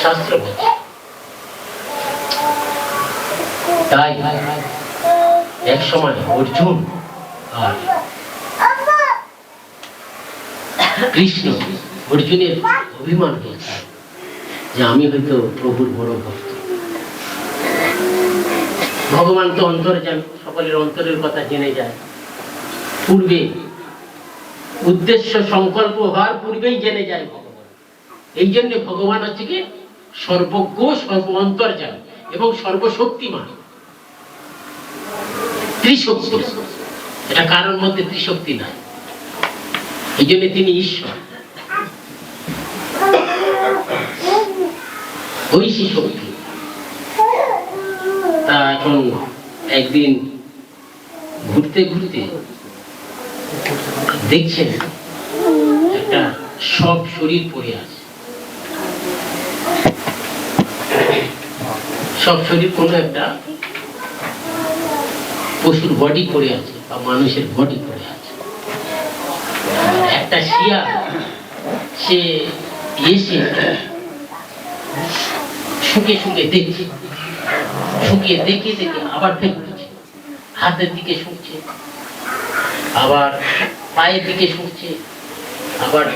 শাস্ত্র বলছে। তাই এক সময় অর্জুন আর কৃষ্ণ, অর্জুনের অভিমান হয়েছে যে আমি হয়তো প্রভুর বড় ভক্ত। ভগবান তো অন্তরে যান, সকলের অন্তরের কথা জেনে যায়, পূর্বে উদ্দেশ্য সংকল্প হওয়ার পূর্বেই জেনে যায় ভগবান। এই জন্য ভগবান হচ্ছে কি সর্বজ্ঞ, সর্ব অন্তর্যান এবং সর্বশক্তিমান, ত্রিশক্তি। এটা কারোর মধ্যে ত্রিশক্তি নাই, এই জন্য তিনি ঈশ্বর, ঐশী শক্তি। তা এখন একদিন ঘুরতে ঘুরতে দেখছেন একটা সব শরীর পড়ে আছে, সব শরীর কোনো একটা পশুর বডি পড়ে আছে বা মানুষের বডি পড়ে আছে। একটা শিয়াল সে এসে শুকে শুকে দেখছে, শুকিয়ে দেখে দেখে আবার ফেলছে, হাতের দিকে শুকছে, আবার পায়ের দিকে শুকছে, আবার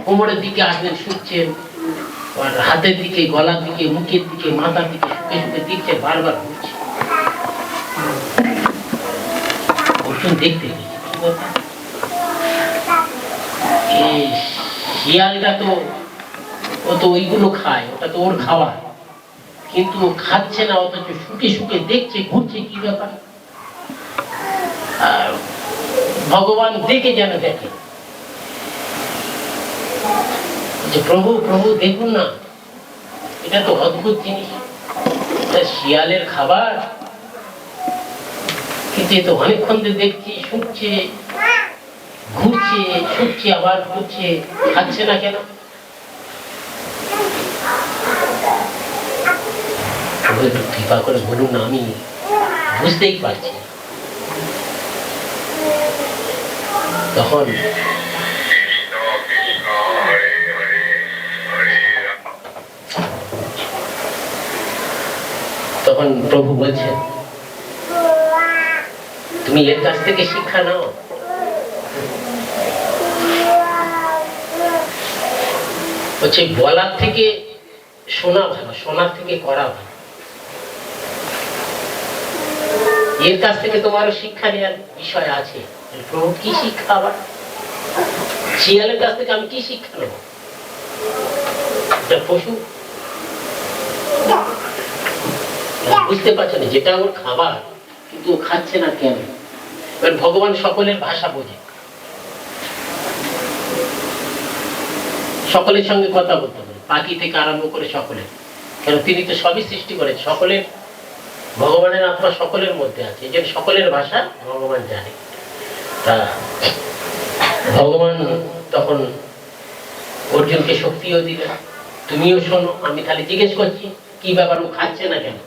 কোমরের দিকে আসবেন শুকছেন, আবার হাতের দিকে, গলার দিকে, মুখের দিকে, মাথার দিকে শুকে শুকে দেখছে, বারবার ঘুরছে। অর্জুন দেখতে শিয়ালটা তো ও তো ওইগুলো খায়, ওটা তো ওর খাওয়া, কিন্তু ও খাচ্ছে না, অথচ শুকে শুকে দেখছে, ঘুরছে, কি ব্যাপার। আর ভগবান দেখে যেন দেখে যে প্রভু প্রভু দেখুন না, এটা তো অদ্ভুত জিনিস, শিয়ালের খাবার, কিন্তু এ তো অনেকক্ষণ দেখছি শুকছে, ঘুরছে, শুকছে, আবার ঘুরছে, খাচ্ছে না কেন? একটু কৃপা করে বলুন না, আমি বুঝতেই পারছি। তখন তখন প্রভু বলছেন, তুমি এর কাছ থেকে শিক্ষা নাও। হচ্ছে বলার থেকে শোনা ভালো, শোনার থেকে করা ভালো। এর কাছ থেকে তোমারও শিক্ষা নেওয়ার বিষয় আছে। প্রভু কি শিক্ষা? আবার শিয়ালের কাছ থেকে আমি কি শিক্ষা নেব? পশু বুঝতে পারছে না যেটা ওর খাবার, কিন্তু ও খাচ্ছে না কেন? এবার ভগবান সকলের ভাষা বোঝে, সকলের সঙ্গে কথা বলতে পারে, পাখি থেকে আরম্ভ করে সকলের, কেন তিনি তো সবই সৃষ্টি করেন, সকলের, ভগবানের আত্মা সকলের মধ্যে আছে, এই জন্য সকলের ভাষা ভগবান জানে। তা ভগবান তখন অর্জুনকে শক্তিও দিলেন, তুমিও শোনো, আমি খালি জিজ্ঞেস করছি কি ব্যাপার, ও খাচ্ছে না কেন?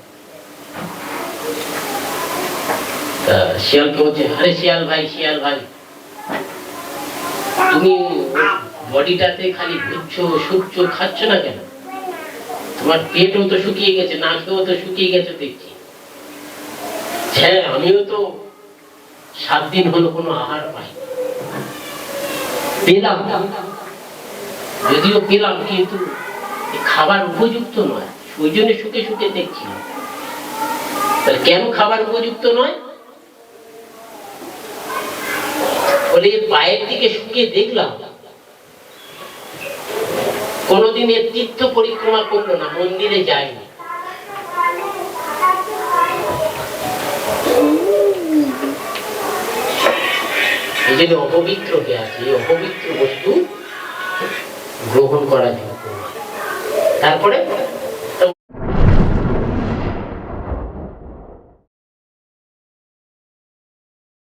শিয়ালকে বলছে, আরে শিয়াল ভাই, শিয়াল ভাই, তুমি বডিটাতে খালি ঘুরছো, শুকছো, খাচ্ছ না কেন? তোমার পেটও তো শুকিয়ে গেছে, নাকেও তো শুকিয়ে গেছে দেখছি। হ্যাঁ, আমিও তো 7 দিন হলো কোনো আহার পাই, পেলাম, যদিও পেলাম, কিন্তু খাবার উপযুক্ত নয়, ওই জন্য শুকে শুকে দেখছি। কেন খাবার উপযুক্ত নয়? বলে পায়ের দিকে শুকিয়ে দেখলাম, কোনদিন এর তীর্থ পরিক্রমা করলো না, মন্দিরে যায়নি। এই জন্য অপবিত্র কে আছে, অপবিত্র বস্তু গ্রহণ করা যোগ্য। তারপরে